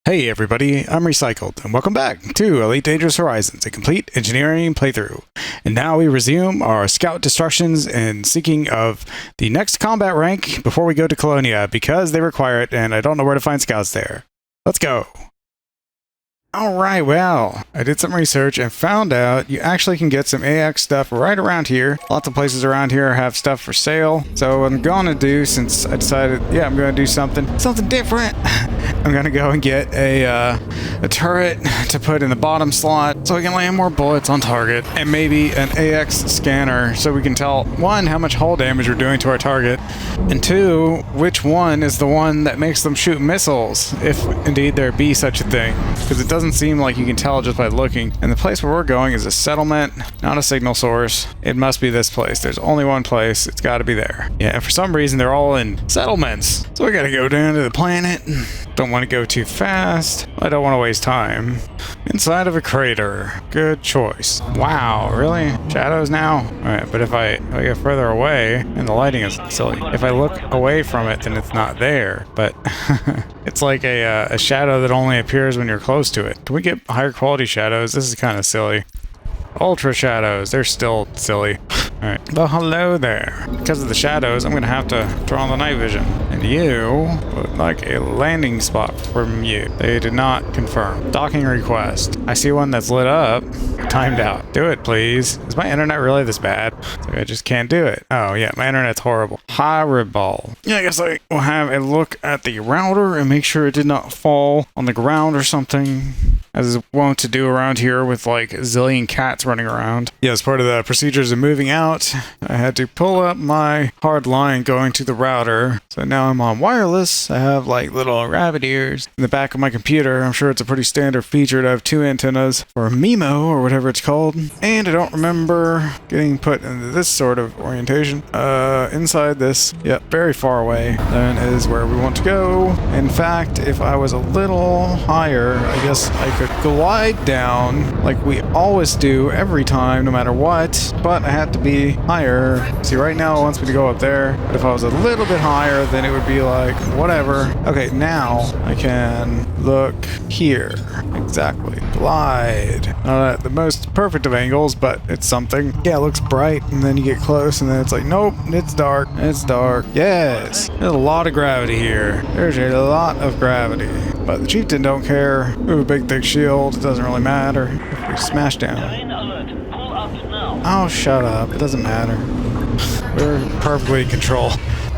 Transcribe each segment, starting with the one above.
Hey everybody, I'm Recycled, and welcome back to Elite Dangerous Horizons, a complete engineering playthrough. And now we resume our scout destructions and seeking of the next combat rank before we go to Colonia, because they require it, and I don't know where to find scouts there. Let's go! Alright, well, I did some research and found out you actually can get some AX stuff right around here. Lots of places around here have stuff for sale. So what I'm going to do, since I decided, I'm going to do something different. I'm going to go and get a turret to put in the bottom slot so we can land more bullets on target. And maybe an AX scanner so we can tell, one, how much hull damage we're doing to our target. And two, which one is the one that makes them shoot missiles, if indeed there be such a thing. Because it doesn't seem like you can tell just by looking. And the place where we're going is a settlement, not a signal source. It must be this place. There's only one place. It's got to be there. Yeah, and for some reason they're all in settlements. So we got to go down to the planet. Don't want to go too fast. I don't want to waste time. Inside of a crater. Good choice. Wow, really? Shadows now? Alright, but if I get further away, and the lighting is silly. If I look away from it, then it's not there. But it's like a shadow that only appears when you're close to it. Can we get higher quality shadows? This is kind of silly. Ultra shadows, they're still silly. Alright, well hello there. Because of the shadows, I'm going to have to turn on the night vision. And you look like a landing spot from you. They did not confirm. Docking request. I see one that's lit up. Timed out. Do it, please. Is my internet really this bad? So I just can't do it. Oh yeah, my internet's horrible. Horrible. Yeah, I guess I will have a look at the router and make sure it did not fall on the ground or something, as is wont to do around here with like a zillion cats running around. Yeah, as part of the procedures of moving out, I had to pull up my hard line going to the router. So now I'm on wireless. I have like little rabbit ears in the back of my computer. I'm sure it's a pretty standard feature to have two antennas for MIMO or whatever it's called. And I don't remember getting put into this sort of orientation. Inside this, yep, very far away, then is where we want to go. In fact, if I was a little higher, I guess I could glide down like we always do every time, no matter what, but I had to be higher. See, right now it wants me to go up there, but if I was a little bit higher, then it would be like, whatever. Okay, now I can look here. Exactly. Glide. Not at the most perfect of angles, but it's something. Yeah, it looks bright, and then you get close, and then it's like, nope, it's dark. It's dark. Yes. There's a lot of gravity here. There's a lot of gravity. But the chieftain don't care. We have a big thick shield. It doesn't really matter if we smash down. Oh, shut up. It doesn't matter. We're perfectly in control.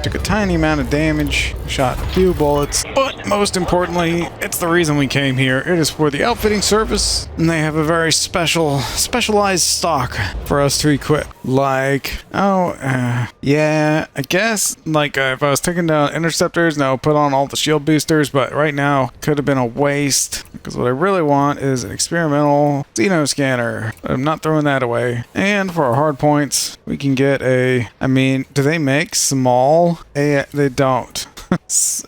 Took a tiny amount of damage, shot a few bullets, but most importantly, it's the reason we came here. It is for the outfitting service, and they have a very specialized stock for us to equip. Like, yeah, I guess, like, if I was taking down interceptors, now put on all the shield boosters, but right now, could have been a waste, because what I really want is an experimental Xeno scanner. I'm not throwing that away. And for our hard points, we can get do they make small? They don't.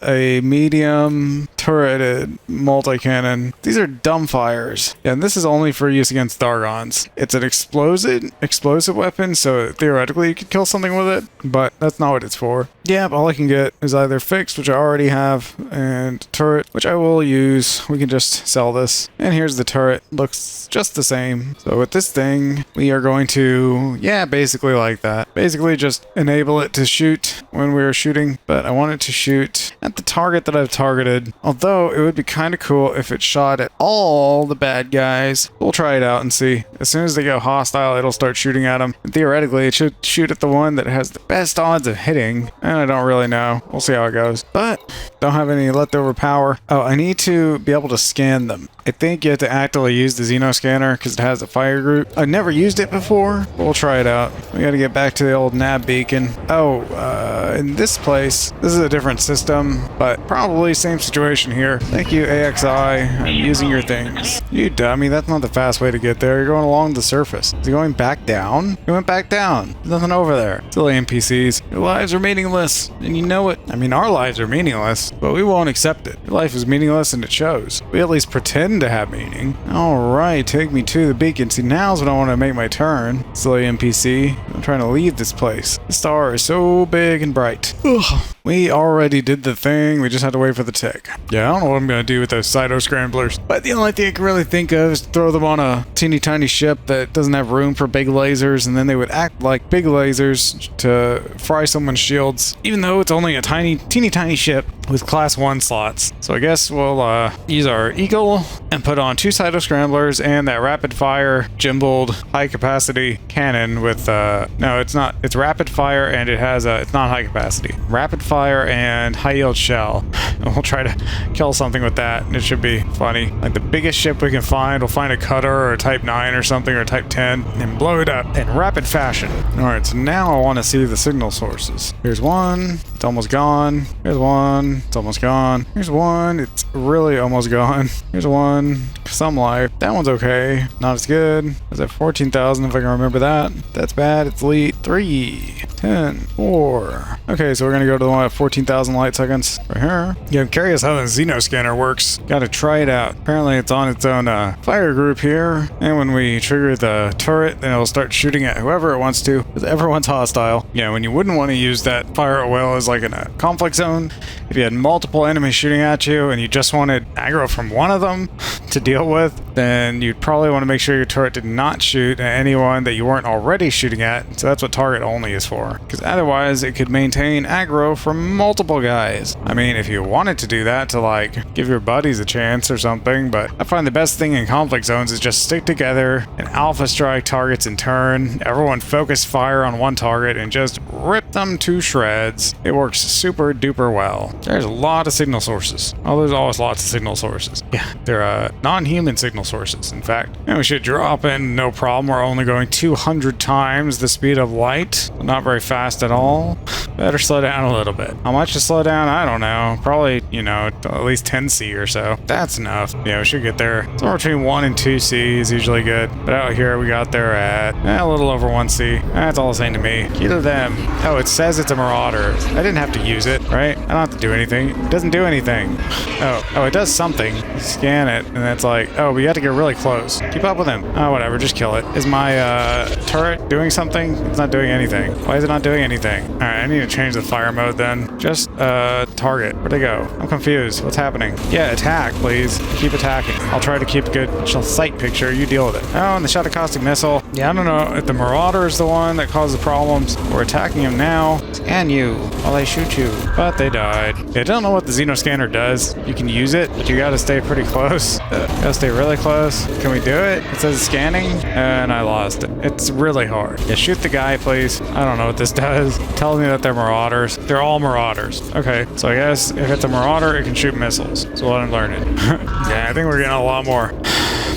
A medium turreted multi-cannon. These are dumbfires. Yeah, and this is only for use against Dargons. It's an explosive weapon, so theoretically you could kill something with it, but that's not what it's for. Yeah, all I can get is either fixed, which I already have, and turret, which I will use. We can just sell this. And here's the turret. Looks just the same. So with this thing, we are going to, basically like that. Basically just enable it to shoot when we're shooting, but I want it to shoot at the target that I've targeted. Although it would be kind of cool if it shot at all the bad guys. We'll try it out and see. As soon as they go hostile, it'll start shooting at them. And theoretically, it should shoot at the one that has the best odds of hitting. And I don't really know. We'll see how it goes. But don't have any leftover power. Oh, I need to be able to scan them. I think you have to actively use the Xeno scanner because it has a fire group. I've never used it before, but we'll try it out. We got to get back to the old nav beacon. In this place, this is a different system, but probably same situation here. Thank you, AXI. I'm using your things. You dummy, that's not the fast way to get there. You're going along the surface. Is he going back down? He went back down. There's nothing over there. Silly NPCs. Your lives are meaningless, and you know it. I mean, our lives are meaningless, but we won't accept it. Your life is meaningless, and it shows. We at least pretend to have meaning. Alright, take me to the beacon. See, now's when I want to make my turn. Silly NPC. I'm trying to leave this place. The star is so big and bright. Ugh. We already did the thing. We just had to wait for the tick. Yeah, I don't know what I'm going to do with those cyto scramblers. But the only thing I can really think of is throw them on a teeny tiny ship that doesn't have room for big lasers, and then they would act like big lasers to fry someone's shields, even though it's only a teeny tiny ship with class 1 slots. So I guess we'll use our Eagle and put on 2 cyto scramblers and that rapid fire gimbaled high capacity cannon with no, it's not, it's rapid fire and it has it's not high capacity, rapid fire and high yield shell, and we'll try to kill something with that, and it should be funny. Like the biggest ship we can find, we'll find a cutter or a type 9 or something, or type 10, and blow it up in rapid fashion. Alright, so now I want to see the signal sources. Here's one, it's almost gone. Here's one, it's almost gone. Here's one, it's really almost gone. Here's one, some life. That one's okay, not as good. Was at 14,000 if I can remember that. That's bad, it's elite. 3, 10, 4. Okay, so we're gonna go to the one at 14,000 light seconds right here. Yeah, I'm curious how the Xeno scanner works. Gotta try it out. Apparently it's on its own fire group here, and when we trigger the turret, then it'll start shooting at whoever it wants to, because everyone's hostile. Yeah, when you wouldn't want to use that fire at will is like in a conflict zone. If you had multiple enemies shooting at you and you just wanted aggro from one of them to deal with, then you'd probably want to make sure your turret did not shoot at anyone that you weren't already shooting at. So that's what target only is for, because otherwise it could maintain aggro from multiple guys. I mean, if you wanted to do that to like give your buddies a chance or something, but I find the best thing in conflict zones is just stick together and alpha strike targets in turn. Everyone focus fire on one target and just rip them to shreds. It works super duper well. There's a lot of signal sources. Oh, there's always lots of signal sources. Yeah, they're non-human signal sources, in fact. And we should drop in, no problem. We're only going 200 times the speed of light. Not very fast at all. Better slow down a little bit. How much to slow down? I don't know. Probably, you know, at least 10 C or so. That's enough. Yeah, we should get there. Somewhere between 1 and 2 C is usually good. But out here, we got there at a little over 1 C. That's all it's saying to me. Key to them. Oh, it says it's a Marauder. I didn't have to use it, right? I don't have to do anything. It doesn't do anything. Oh, it does something. You scan it, and it's like, oh, but you have to get really close. Keep up with him. Oh, whatever, just kill it. Is my turret doing something? It's not doing anything. Why is it not doing anything? Alright, I need to change the fire mode then. Just target. Where'd they go? I'm confused. What's happening? Yeah, attack, please. Keep attacking. I'll try to keep a good sight picture. You deal with it. Oh, and they shot a caustic missile. Yeah, I don't know if the Marauder is the one that caused the problems. We're attacking him now. Scan you while they shoot you. But they died. Yeah, I don't know what the Xeno scanner does. You can use it, but you gotta stay pretty close. Gotta stay really close. Can we do it? It says scanning, and I lost it. It's really hard. Yeah, shoot the guy, please. I don't know what this does. It tells me that they're Marauders. They're all Marauders. Okay, so I guess if it's a Marauder, it can shoot missiles. That's what I'm learning. Yeah, I think we're getting a lot more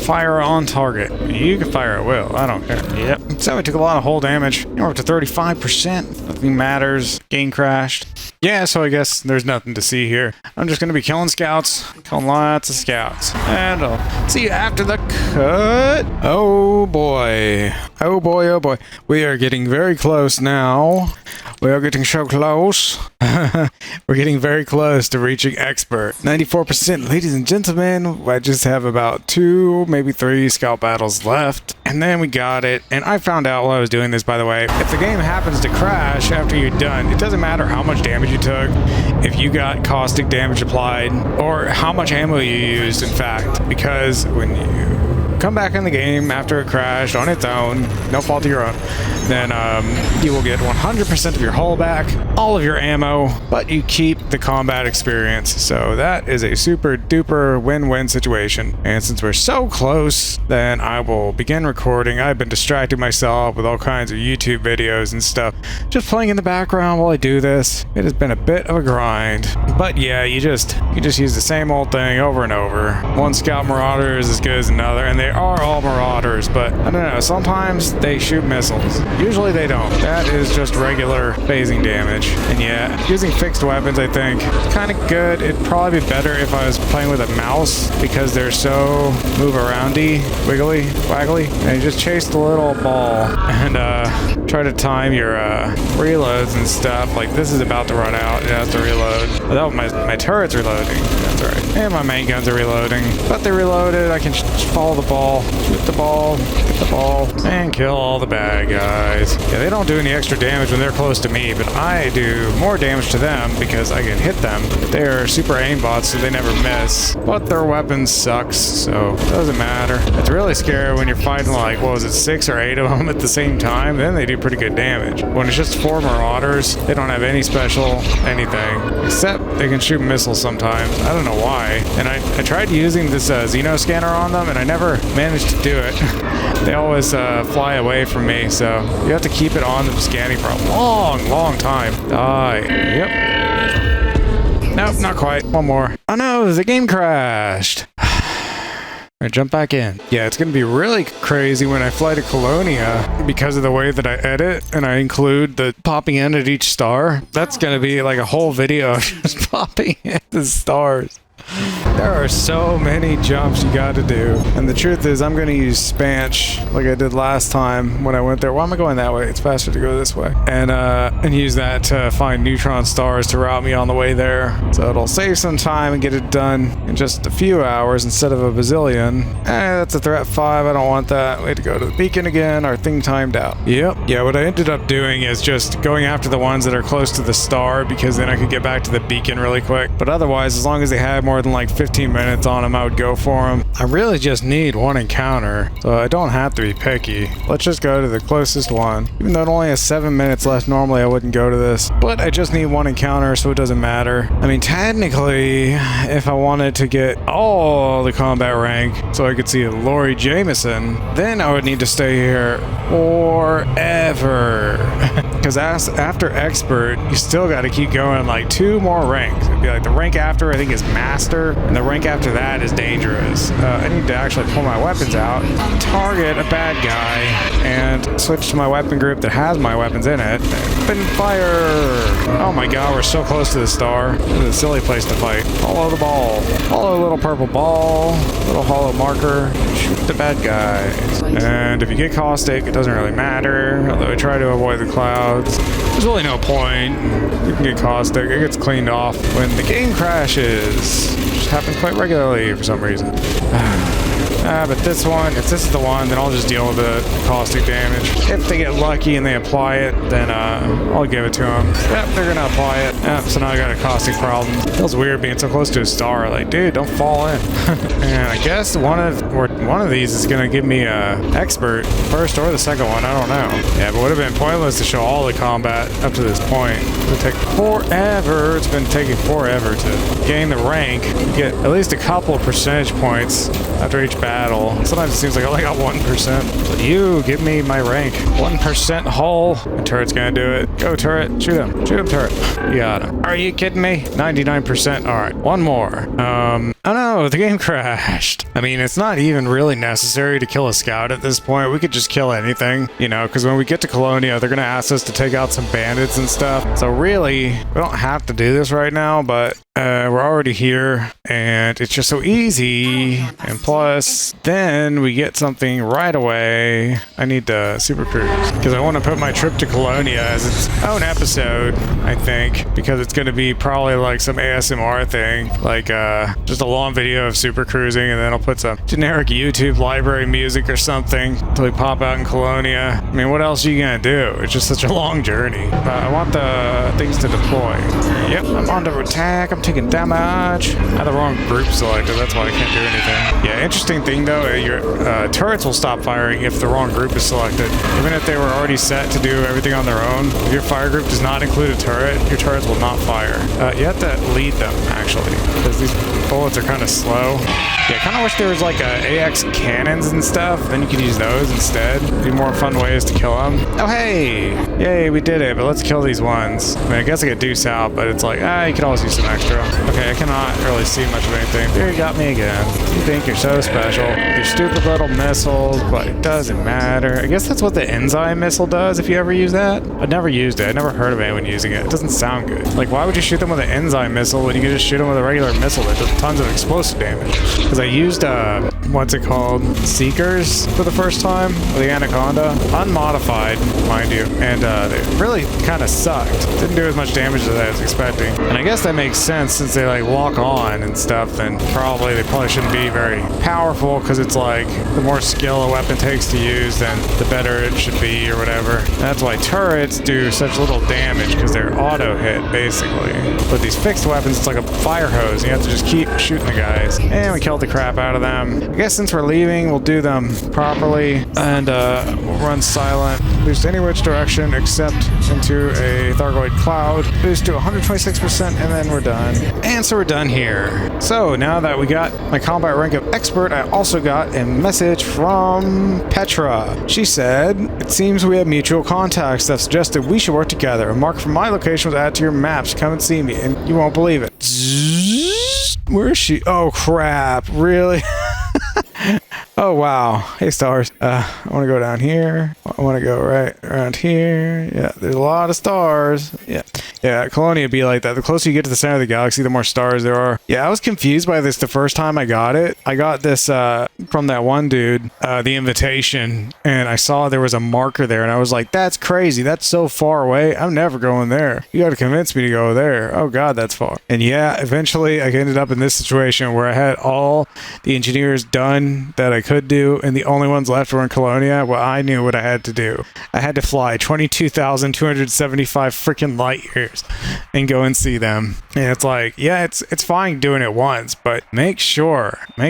fire on target. You can fire at will. I don't care. Yep. So we took a lot of hull damage. We're up to 35%. Nothing matters. Game crashed. Yeah, so I guess there's nothing to see here. I'm just going to be killing scouts. Killing lots of scouts. And I'll see you after the cut. Oh boy. Oh boy, oh boy. We are getting very close now. We are getting so close. We're getting very close to reaching expert. 94%. Ladies and gentlemen, I just have about 2, maybe 3 scout battles left. And then we got it. And I found out while I was doing this, by the way, if the game happens to crash after you're done, it doesn't matter how much damage you took, if you got caustic damage applied, or how much ammo you used, in fact, because when you come back in the game after it crashed on its own, no fault of your own, then you will get 100% of your hull back, all of your ammo, but you keep the combat experience. So that is a super duper win-win situation. And since we're so close, then I will begin recording. I've been distracting myself with all kinds of YouTube videos and stuff, just playing in the background while I do this. It has been a bit of a grind, but yeah, you just use the same old thing over and over. One scout marauder is as good as another, and they are all marauders, but I don't know, sometimes they shoot missiles. Usually they don't. That is just regular phasing damage. And yeah, using fixed weapons, I think, is kind of good. It'd probably be better if I was playing with a mouse, because they're so move aroundy, wiggly, waggly, and you just chase the little ball and try to time your reloads and stuff. Like, this is about to run out. It has to reload. Oh, my turret's reloading. That's right. And my main guns are reloading. But they're reloaded. I can follow the ball ball, shoot the ball, get the ball, and kill all the bad guys. Yeah, they don't do any extra damage when they're close to me, but I do more damage to them because I can hit them. They're super aimbots, so they never miss. But their weapon sucks, so it doesn't matter. It's really scary when you're fighting like, what was it, 6 or 8 of them at the same time? Then they do pretty good damage. When it's just 4 marauders, they don't have any special anything, except they can shoot missiles sometimes. I don't know why. And I tried using this Xeno scanner on them, and I never managed to do it. They always fly away from me, so you have to keep it on them scanning for a long time. Die. Yep. Nope, not quite. One more. Oh no, the game crashed. I jump back in. Yeah, it's gonna be really crazy when I fly to Colonia because of the way that I edit and I include the popping in at each star. That's gonna be like a whole video of just popping in the stars. There are so many jumps you got to do. And the truth is, I'm going to use Spanch like I did last time when I went there. Why am I going that way? It's faster to go this way. And use that to find neutron stars to route me on the way there. So it'll save some time and get it done in just a few hours instead of a bazillion. That's a threat 5. I don't want that. We had to go to the beacon again. Our thing timed out. Yep. Yeah, what I ended up doing is just going after the ones that are close to the star because then I could get back to the beacon really quick. But otherwise, as long as they had more than like 15 minutes on them, I would go for them. I really just need one encounter, so I don't have to be picky. Let's just go to the closest one. Even though it only has 7 minutes left, normally I wouldn't go to this. But I just need one encounter, so it doesn't matter. I mean, technically, if I wanted to get all the combat rank so I could see Lori Jameson, then I would need to stay here forever. Because after expert, you still got to keep going like 2 more ranks. It'd be like the rank after, I think, is master, and the rank after that is dangerous. I need to actually pull my weapons out, target a bad guy, and switch to my weapon group that has my weapons in it. Open fire! Oh my god, we're so close to the star. This is a silly place to fight. Follow the ball. Follow a little purple ball, little hollow marker, shoot the bad guys. And if you get caustic, it doesn't really matter, although I try to avoid the clouds. There's really no point. You can get caustic, it gets cleaned off when the game crashes. It just happens quite regularly for some reason. But this one, if this is the one, then I'll just deal with the caustic damage. If they get lucky and they apply it, then I'll give it to them. Yep, they're gonna apply it. Yep, so now I got a caustic problem. Feels weird being so close to a star. Like, dude, don't fall in. And I guess one of these is gonna give me a expert, first or the second one. I don't know. Yeah, but would have been pointless to show all the combat up to this point. It would take forever. It's been taking forever to gain the rank. You get at least a couple of percentage points after each battle. Sometimes it seems like I only got 1%. But you give me my rank. 1% hull. The turret's gonna do it. Go turret. Shoot him. Shoot him, turret. You got him. Are you kidding me? 99%. Alright, one more. Oh no, the game crashed. I mean, it's not even really necessary to kill a scout at this point. We could just kill anything, you know, because when we get to Colonia, they're gonna ask us to take out some bandits and stuff. So really, we don't have to do this right now, but we're already here, and it's just so easy. And plus, then we get something right away. I need to super cruise because I want to put my trip to Colonia as its own episode, I think, because it's going to be probably like some ASMR thing, like just a long video of super cruising, and then I'll put some generic YouTube library music or something until we pop out in Colonia. I mean, what else are you going to do? It's just such a long journey. I want the things to deploy. Yep, I'm on to attack. I'm taking damage. I had the wrong group selected, that's why I can't do anything. Yeah, interesting thing though, your turrets will stop firing if the wrong group is selected. Even if they were already set to do everything on their own, if your fire group does not include a turret, your turrets will not fire. You have to lead them, actually, because these bullets are kind of slow. Yeah, I kind of wish there was like AX cannons and stuff, then you could use those instead. Be more fun ways to kill them. Oh hey! Yay, we did it, but let's kill these ones. I mean, I guess I could deuce out, but it's like, you could always use some extra. Okay, I cannot really see much of anything. There, you got me again. You think you're so special. Your stupid little missiles, but it doesn't matter. I guess that's what the enzyme missile does, if you ever use that. I've never used it. I've never heard of anyone using it. It doesn't sound good. Like, why would you shoot them with an enzyme missile when you could just shoot them with a regular missile that does tons of explosive damage? Because I used, what's it called? Seekers for the first time with the Anaconda. Unmodified, mind you. And they really kind of sucked. Didn't do as much damage as I was expecting. And I guess that makes sense sense since they like lock on and stuff, then they probably shouldn't be very powerful, because it's like the more skill a weapon takes to use, then the better it should be or whatever. That's why turrets do such little damage, because they're auto hit basically. With these fixed weapons, it's like a fire hose. You have to just keep shooting the guys. And we killed the crap out of them. I guess since we're leaving, we'll do them properly, and we'll run silent. Boost any which direction except into a Thargoid cloud. Boost to 126%, and then we're done. And so we're done here. So now that we got my combat rank of expert, I also got a message from Petra. She said, "It seems we have mutual contacts that suggested we should work together. A mark from my location was added to your maps. Come and see me." And you won't believe it. Where is she? Oh crap, really? Oh wow. Hey stars. I want to go down here. I want to go right around here. Yeah, there's a lot of stars. Yeah, Colonia be like that. The closer you get to the center of the galaxy, the more stars there are. Yeah, I was confused by this the first time I got it. I got this from that one dude, the invitation, and I saw there was a marker there, and I was like, that's crazy. That's so far away. I'm never going there. You got to convince me to go there. Oh god, that's far. And yeah, eventually I ended up in this situation where I had all the engineers done that I could do, and the only ones left were in Colonia. Well, I knew what I had to do. I had to fly 22,275 freaking light years and go and see them. And it's like, yeah, it's fine doing it once, but make sure you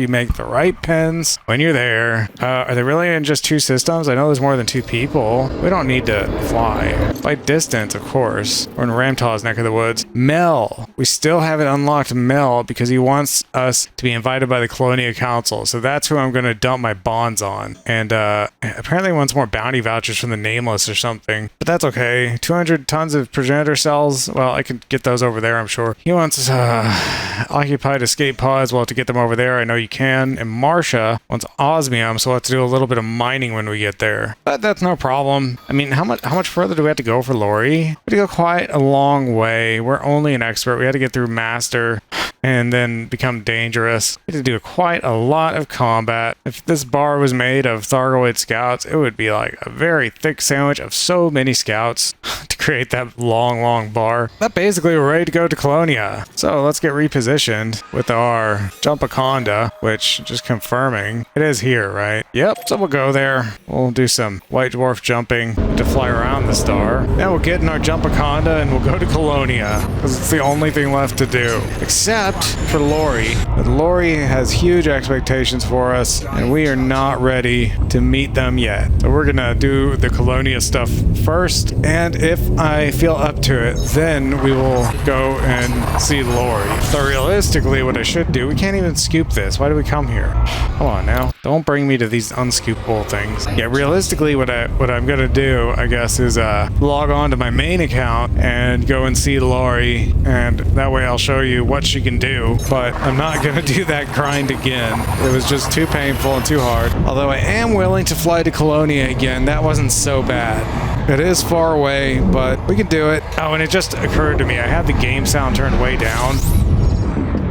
make the right pins when you're there. Are they really in just 2 systems? I know there's more than 2 people. We don't need to fly. By distance, of course. We're in Ramtaw's neck of the woods. Mel. We still haven't unlocked Mel because he wants us to be invited by the Colonia Council. So that's who I'm going to dump my bonds on. And apparently he wants more bounty vouchers from the Nameless or something. But that's okay. 200 tons of progenitor cells. Well, I could get those over there, I'm sure. He wants occupied escape pods. Well, to get them over there, I know you can. And Marcia wants osmium, so we'll have to do a little bit of mining when we get there. But that's no problem. I mean, how much further do we have to go for Lori? We have to go quite a long way. We're only an expert. We had to get through Master and then become dangerous. We had to do quite a lot of combat. If this bar was made of Thargoid scouts, it would be like a very thick sandwich of so many scouts to create that long bar. But basically, we're ready to go to Colonia. So let's get repositioned with our Jumpaconda, which, just confirming, it is here, right? Yep, so we'll go there. We'll do some white dwarf jumping to fly around the star. Then we'll get in our Jumpaconda and we'll go to Colonia, because it's the only thing left to do. Except for Lori. But Lori has huge expectations for us, and we are not ready to meet them yet. So we're gonna do the Colonia stuff first, and if I feel up to it, then we will go and see Lori. So realistically, what I should do, we can't even scoop this. Why do we come here? Come on now. Don't bring me to these unscoopable things. Yeah, realistically, what I'm gonna do, I guess, is log on to my main account and go and see Lori, and that way I'll show you what she can do. But I'm not gonna do that grind again. It was just too painful and too hard. Although I am willing to fly to Colonia again. That wasn't so bad. It is far away, but we can do it. Oh, and it just occurred to me, I have the game sound turned way down.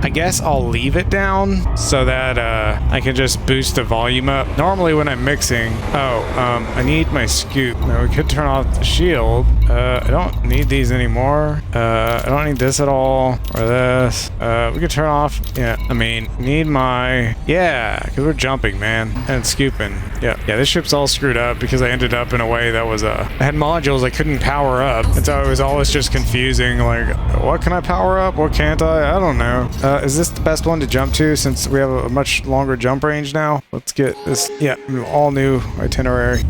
I guess I'll leave it down so that I can just boost the volume up. Normally when I'm mixing, I need my scoop. Now we could turn off the shield. I don't need these anymore. I don't need this at all, or this. We could turn off, need my, because we're jumping, man, and scooping. Yeah, this ship's all screwed up because I ended up in a way that was, I had modules I couldn't power up, and so it was always just confusing, like, what can I power up, what can't I don't know. Is this the best one to jump to since we have a much longer jump range now? Let's get this, all new itinerary.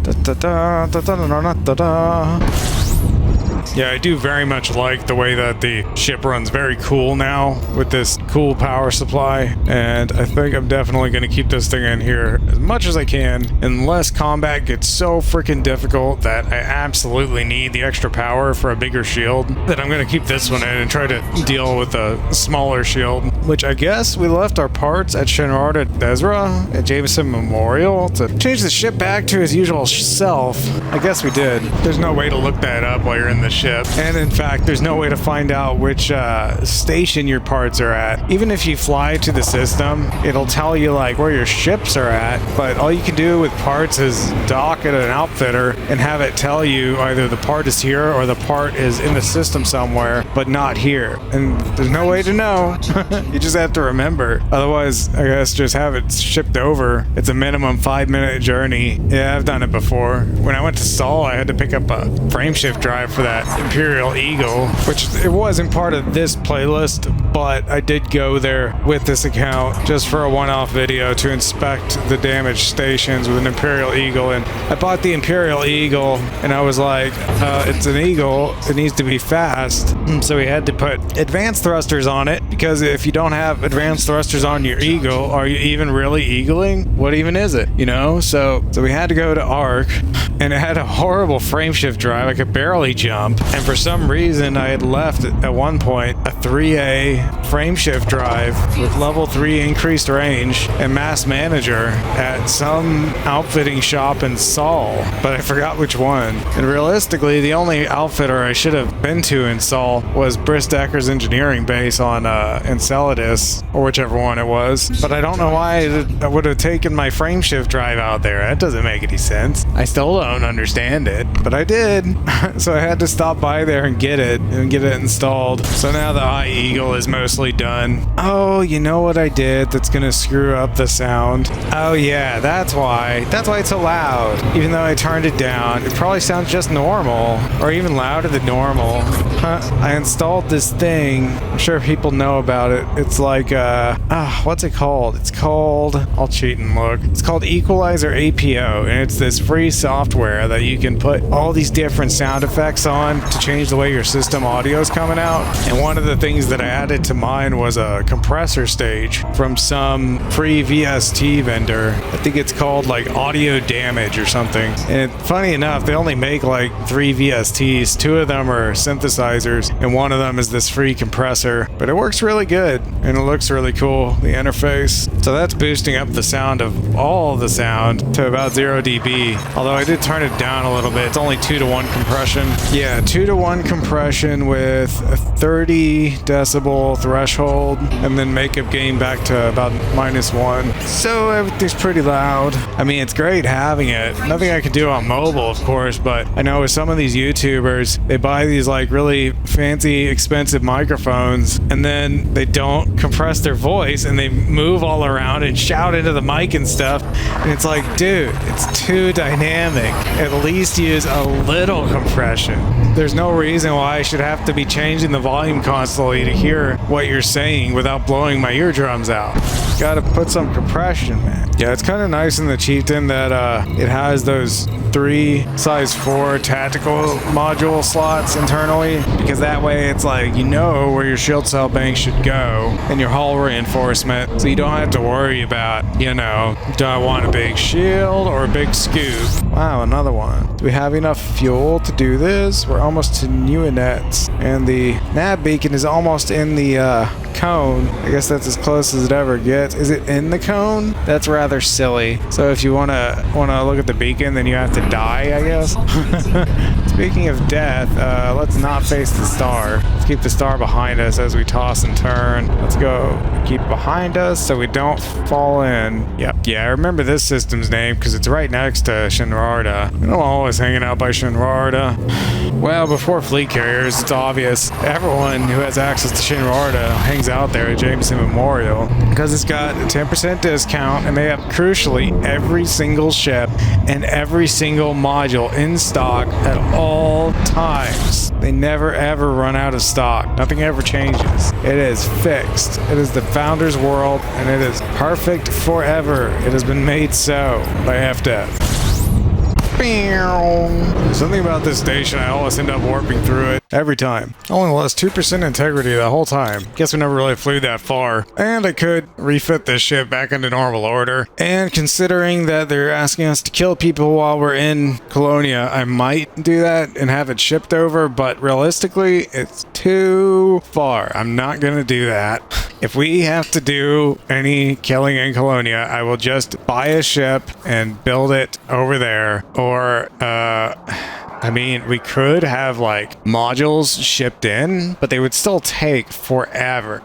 Yeah, I do very much like the way that the ship runs very cool now with this cool power supply, and I think I'm definitely going to keep this thing in here as much as I can, unless combat gets so freaking difficult that I absolutely need the extra power for a bigger shield. Then I'm going to keep this one in and try to deal with a smaller shield, which I guess we left our parts at Shenarda Desra at Jameson Memorial to change the ship back to its usual self. I guess we did. There's no way to look that up while you're in the ship. And in fact, there's no way to find out which station your parts are at. Even if you fly to the system, it'll tell you like where your ships are at, but all you can do with parts is dock at an outfitter and have it tell you either the part is here or the part is in the system somewhere, but not here. And there's no way to know. You just have to remember. Otherwise, I guess just have it shipped over. It's a minimum 5-minute journey. Yeah, I've done it before. When I went to Sol, I had to pick up a frameshift drive for that Imperial Eagle, which it wasn't part of this playlist, but I did go there with this account just for a one-off video to inspect the damaged stations with an Imperial Eagle. And I bought the Imperial Eagle and I was like, it's an Eagle, it needs to be fast. So we had to put advanced thrusters on it, because if you don't have advanced thrusters on your Eagle, are you even really eagling? What even is it? You know? So we had to go to ARC, and it had a horrible frameshift drive. I could barely jump. And for some reason, I had left at one point a 3A frameshift drive with level 3 increased range and mass manager at some outfitting shop in Sol, but I forgot which one. And realistically, the only outfitter I should have been to in Sol was Bristecker's engineering base on Enceladus, or whichever one it was. But I don't know why I would have taken my frameshift drive out there. That doesn't make any sense. I still don't understand it, but I did. So I had to stop by there and get it installed. So now the High Eagle is mostly done. Oh, you know what I did that's gonna screw up the sound? Oh yeah, that's why it's so loud. Even though I turned it down, it probably sounds just normal, or even louder than normal. I installed this thing. I'm sure people know about it. It's like, what's it called? It's called, I'll cheat and look. It's called Equalizer APO, and it's this free software that you can put all these different sound effects on to change the way your system audio is coming out. And one of the things that I added to mine was a compressor stage from some free VST vendor. I think it's called like Audio Damage or something. And funny enough, they only make like 3 VSTs. 2 of them are synthesizers, and one of them is this free compressor. But it works really good, and it looks really cool, the interface. So that's boosting up the sound of all the sound to about 0 dB. Although I did turn it down a little bit. It's only 2-to-1 compression. Yeah, 2-to-1 compression with a 30 decibel threshold, and then makeup gain back to about -1. So everything's pretty loud. I mean, it's great having it. Nothing I can do on mobile, of course, but I know with some of these YouTubers, they buy these like really fancy, expensive microphones, and then they don't compress their voice, and they move all around and shout into the mic and stuff. And it's like, dude, it's too dynamic. At least use a little compression. There's no reason why I should have to be changing the volume constantly to hear what you're saying without blowing my eardrums out. Gotta put some compression, man. Yeah, it's kind of nice in the Chieftain that it has those 3 size 4 tactical module slots internally, because that way it's like, you know where your shield cell bank should go and your hull reinforcement, so you don't have to worry about, you know, do I want a big shield or a big scoop? Wow, another one. Do we have enough fuel to do this? We're almost to Newnets, and the nav beacon is almost in the cone. I guess that's as close as it ever gets. Is it in the cone? That's rather silly. So if you wanna look at the beacon, then you have to die, I guess. Speaking of death, let's not face the star. Let's keep the star behind us as we toss and turn. Let's go keep behind us so we don't fall in. Yep. Yeah, I remember this system's name because it's right next to Shinrarta. I'm always hanging out by Shinrarta. Well, before fleet carriers, it's obvious everyone who has access to Shinrarta hangs out there at Jameson Memorial because it's got a 10% discount, and they have crucially every single ship and every single module in stock at all times. They never ever run out of stock. Nothing ever changes. It is fixed. It is the founder's world, and it is perfect forever. It has been made so by FDev. Something about this station, I always end up warping through it every time. Only lost 2% integrity the whole time. Guess we never really flew that far. And I could refit this ship back into normal order. And considering that they're asking us to kill people while we're in Colonia, I might do that and have it shipped over, but realistically, it's too far. I'm not gonna do that. If we have to do any killing in Colonia, I will just buy a ship and build it over there, or I mean, we could have like modules shipped in, but they would still take forever.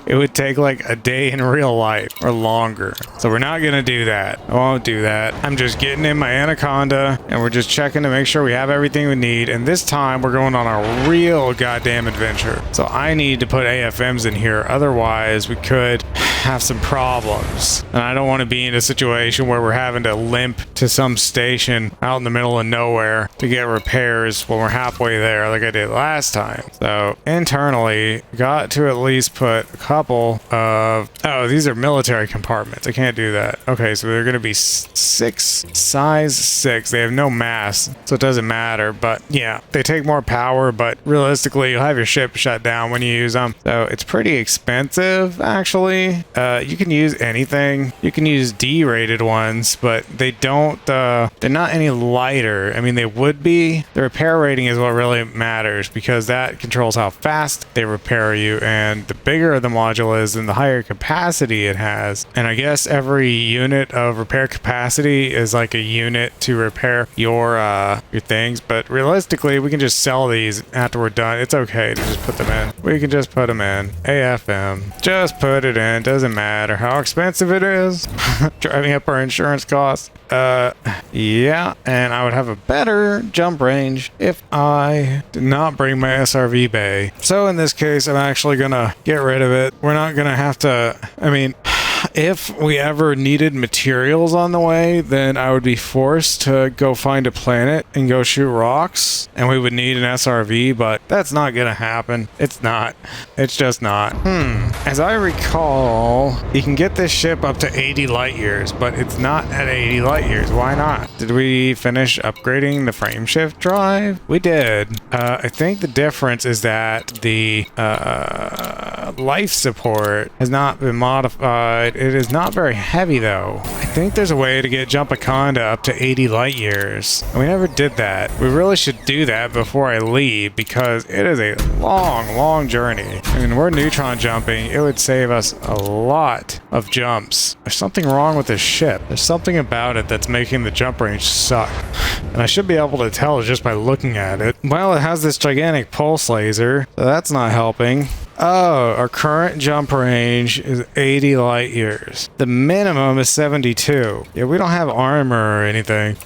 It would take like a day in real life or longer. So we're not gonna do that. I won't do that. I'm just getting in my Anaconda and we're just checking to make sure we have everything we need. And this time we're going on a real goddamn adventure. So I need to put AFMs in here. Otherwise we could have some problems. And I don't want to be in a situation where we're having to limp to some station out in the middle of nowhere to get repairs when we're halfway there like I did last time. So internally, got to at least put a couple of... Oh, these are military compartments. I can't do that. Okay, so they're going to be size 6. They have no mass, so it doesn't matter. But yeah, they take more power, but realistically, you'll have your ship shut down when you use them. So it's pretty expensive, actually. You can use anything. You can use D-rated ones, but they don't... they're not any lighter. I mean, they would be. The repair rating is what really matters because that controls how fast they repair you, and the bigger the module is, and the higher capacity it has. And I guess every unit of repair capacity is like a unit to repair your things. But realistically, we can just sell these after we're done. It's okay to just put them in. We can just put them in. AFM. Just put it in. Doesn't matter how expensive it is. Driving up our insurance costs. Yeah, and I would have a better jump range if I did not bring my SRV bay. So in this case, I'm actually gonna get rid of it. We're not gonna have to, I mean, if we ever needed materials on the way, then I would be forced to go find a planet and go shoot rocks, and we would need an SRV, but that's not gonna happen. It's not. It's just not. As I recall, you can get this ship up to 80 light years, but it's not at 80 light years. Why not? Did we finish upgrading the frameshift drive? We did. I think the difference is that the life support has not been modified. It is not very heavy though. I think there's a way to get Jumpaconda up to 80 light years. And we never did that. We really should do that before I leave because it is a long journey. I mean, we're neutron jumping. It would save us a lot of jumps. There's something wrong with this ship. There's something about it that's making the jump range suck. And I should be able to tell just by looking at it. Well, it has this gigantic pulse laser, so that's not helping. Oh, our current jump range is 80 light years. The minimum is 72. Yeah, we don't have armor or anything.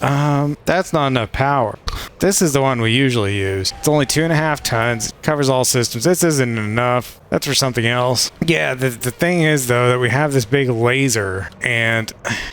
That's not enough power. This is the one we usually use. It's only 2.5 tons. Covers all systems. This isn't enough. That's for something else. Yeah, the thing is, though, that we have this big laser and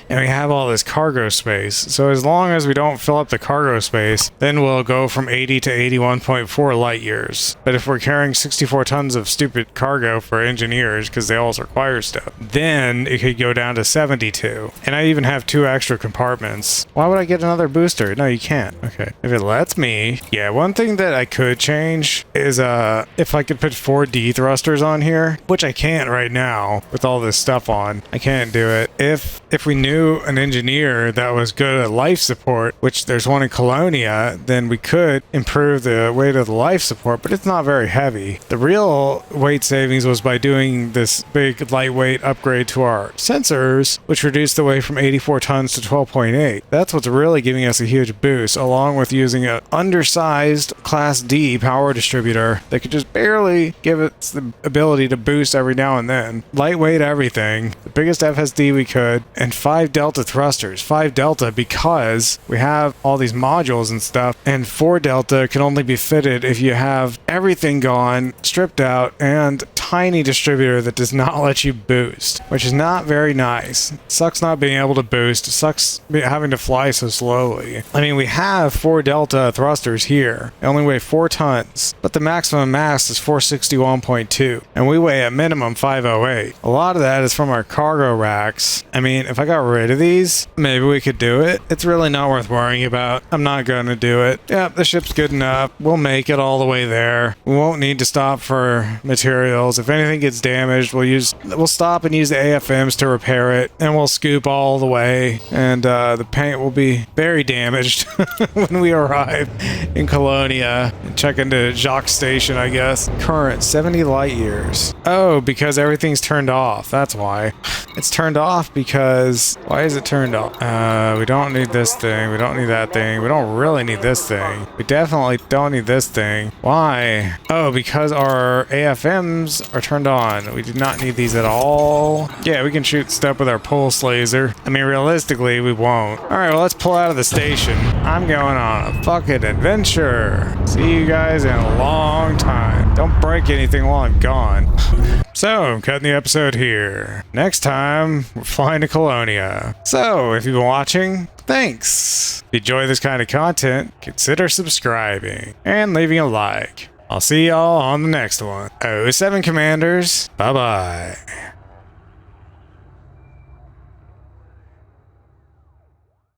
we have all this cargo space. So as long as we don't fill up the cargo space, then we'll go from 80 to 81.4 light years. But if we're carrying 64 tons of stupid cargo for engineers, because they always require stuff, then it could go down to 72. And I even have 2 extra compartments. Why would I get another booster? No, you can't. Okay. If it lets me. Yeah, one thing that I could change is if I could put 4 D thrusters on here, which I can't right now with all this stuff on. I can't do it. If we knew an engineer that was good at life support, which there's one in Colonia, then we could improve the weight of the life support, but it's not very heavy. The real weight savings was by doing this big lightweight upgrade to our sensors, which reduced the weight from 84 tons to 12.8. That's what's really giving us a huge boost, along with using an undersized Class D power distributor that could just barely give us the ability to boost every now and then. Lightweight everything, the biggest FSD we could, and 5 delta thrusters. 5 delta because we have all these modules and stuff, and 4 delta can only be fitted if you have everything gone, stripped out, and tiny distributor that does not let you boost, which is not very nice. Sucks not being able to boost. Sucks having to fly so slowly. I mean, we have 4 delta thrusters here. They only weigh 4 tons, but the maximum mass is 461.2, and we weigh at minimum 508. A lot of that is from our cargo racks. I mean, if I got rid of these, maybe we could do it. It's really not worth worrying about. I'm not gonna do it. Yeah, the ship's good enough. We'll make it all the way there. We won't need to stop for materials. If anything gets damaged, we'll stop and use the AFMs to repair it, and we'll scoop all the way, and the paint will be very damaged when we arrive in Colonia and check into Jacques Station, I guess. Current 70 light years. Oh, because everything's turned off. That's why. It's turned off because... Why is it turned off? We don't need this thing. We don't need that thing. We don't really need this thing. We definitely don't need this thing. Why? Oh, because our AFMs are turned on. We do not need these at all. Yeah, we can shoot stuff with our pulse laser. I mean, realistically, we won't. Alright, well, let's pull out of the station. I'm going on a fucking adventure. See you guys in a long time. Don't break anything while I'm gone. So, I'm cutting the episode here. Next time, we're flying to Colonia. So, if you've been watching, thanks. If you enjoy this kind of content, consider subscribing and leaving a like. I'll see y'all on the next one. 07 Commanders, bye-bye.